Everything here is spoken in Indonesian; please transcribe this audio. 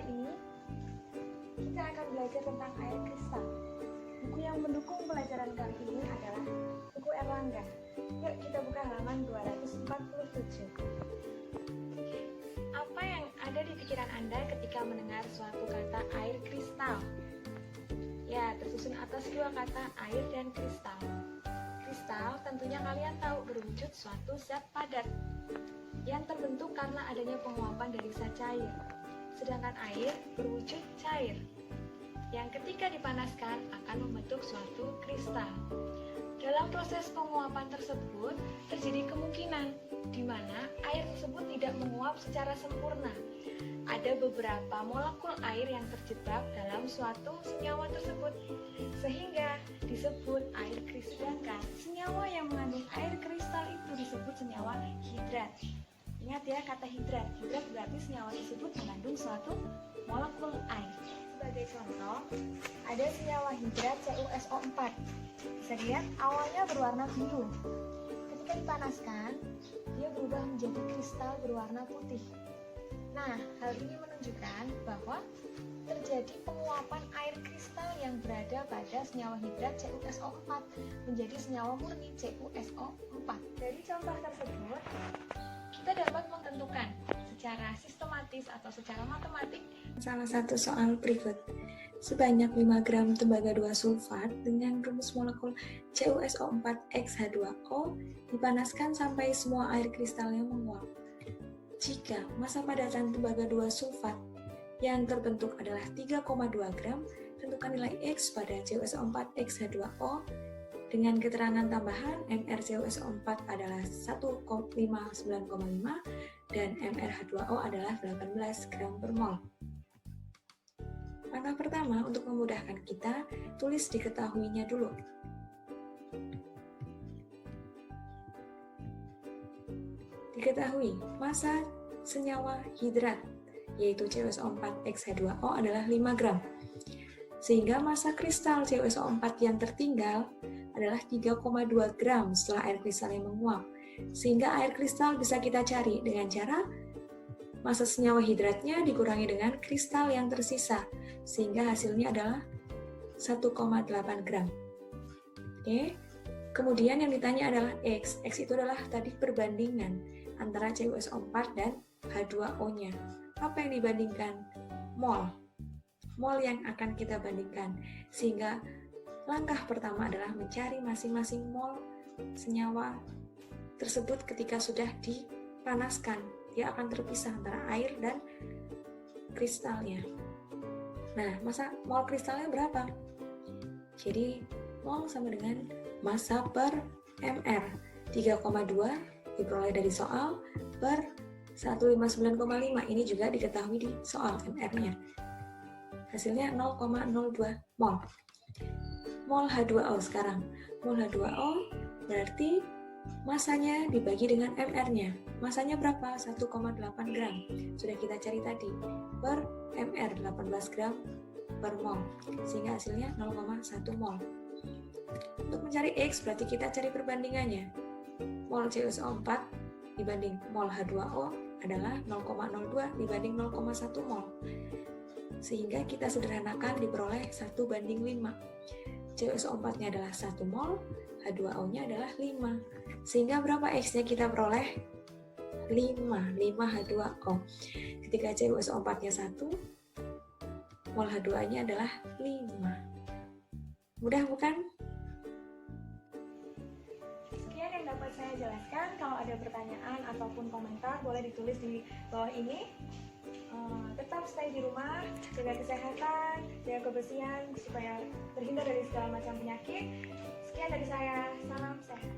ini kita akan belajar tentang air kristal. Buku yang mendukung pelajaran kali ini adalah buku Erlangga. Yuk kita buka halaman 247. Apa yang ada di pikiran Anda ketika mendengar suatu kata air kristal? Ya, tersusun atas dua kata air dan kristal. Kristal tentunya kalian tahu berwujud suatu zat padat yang terbentuk karena adanya penguapan dari zat cair. Sedangkan air berwujud cair yang ketika dipanaskan akan membentuk suatu kristal. Dalam proses penguapan tersebut terjadi kemungkinan di mana air tersebut tidak menguap secara sempurna. Ada beberapa molekul air yang terjebak dalam suatu senyawa tersebut sehingga disebut air kristal. Sedangkan senyawa yang mengandung air kristal itu disebut senyawa hidrat. Ingat ya kata hidrat. Hidrat berarti senyawa tersebut mengandung suatu molekul air. Sebagai contoh, ada senyawa hidrat CuSO4. Bisa dilihat awalnya berwarna biru. Ketika dipanaskan, dia berubah menjadi kristal berwarna putih. Nah, hal ini menunjukkan bahwa terjadi penguapan air kristal yang berada pada senyawa hidrat CuSO4 menjadi senyawa murni CuSO4. Dari contoh tersebut, kita dapat menentukan secara sistematis atau secara matematik salah satu soal berikut. Sebanyak 5 gram tembaga 2 sulfat dengan rumus molekul CuSO4X H2O dipanaskan sampai semua air kristalnya menguap. Jika massa padatan tembaga 2 sulfat yang terbentuk adalah 3,2 gram, tentukan nilai X pada CuSO4X H2O dengan keterangan tambahan MrCuSO4 adalah 159,5 dan MrH2O adalah 18 gram per mol. Langkah pertama untuk memudahkan kita, tulis diketahuinya dulu. Diketahui massa senyawa hidrat yaitu CuSO4X H2O adalah 5 gram. Sehingga massa kristal CuSO4 yang tertinggal adalah 3,2 gram setelah air kristalnya menguap. Sehingga air kristal bisa kita cari dengan cara massa senyawa hidratnya dikurangi dengan kristal yang tersisa. Sehingga hasilnya adalah 1,8 gram. Oke. Kemudian yang ditanya adalah X. X itu adalah tadi perbandingan antara CuSO4 dan H2O-nya. Apa yang dibandingkan? Mol. Mol yang akan kita bandingkan. Sehingga langkah pertama adalah mencari masing-masing mol senyawa tersebut ketika sudah dipanaskan. Dia akan terpisah antara air dan kristalnya. Nah, massa mol kristalnya berapa? Jadi, mol sama dengan massa per mr. 3,2 diperoleh dari soal per 159,5. Ini juga diketahui di soal mr-nya. Hasilnya 0,02 mol. Mol H2O sekarang. Mol H2O berarti masanya dibagi dengan mr-nya. Masanya berapa? 1,8 gram. Sudah kita cari tadi. Per mr 18 gram per mol. Sehingga hasilnya 0,1 mol. Untuk mencari X berarti kita cari perbandingannya. Mol CuSO4 dibanding mol H2O adalah 0,02 dibanding 0,1 mol. Sehingga kita sederhanakan diperoleh 1:5. CuSO4-nya adalah 1 mol, H2O-nya adalah 5. Sehingga berapa X-nya kita peroleh? 5 H2O. Ketika CuSO4-nya 1, mol H2O-nya adalah 5. Mudah bukan? Sekian yang dapat saya jelaskan. Kalau ada pertanyaan ataupun komentar, boleh ditulis di bawah ini. Tetap stay di rumah, jaga kesehatan, jaga kebersihan supaya terhindar dari segala macam penyakit. Sekian dari saya, salam sehat.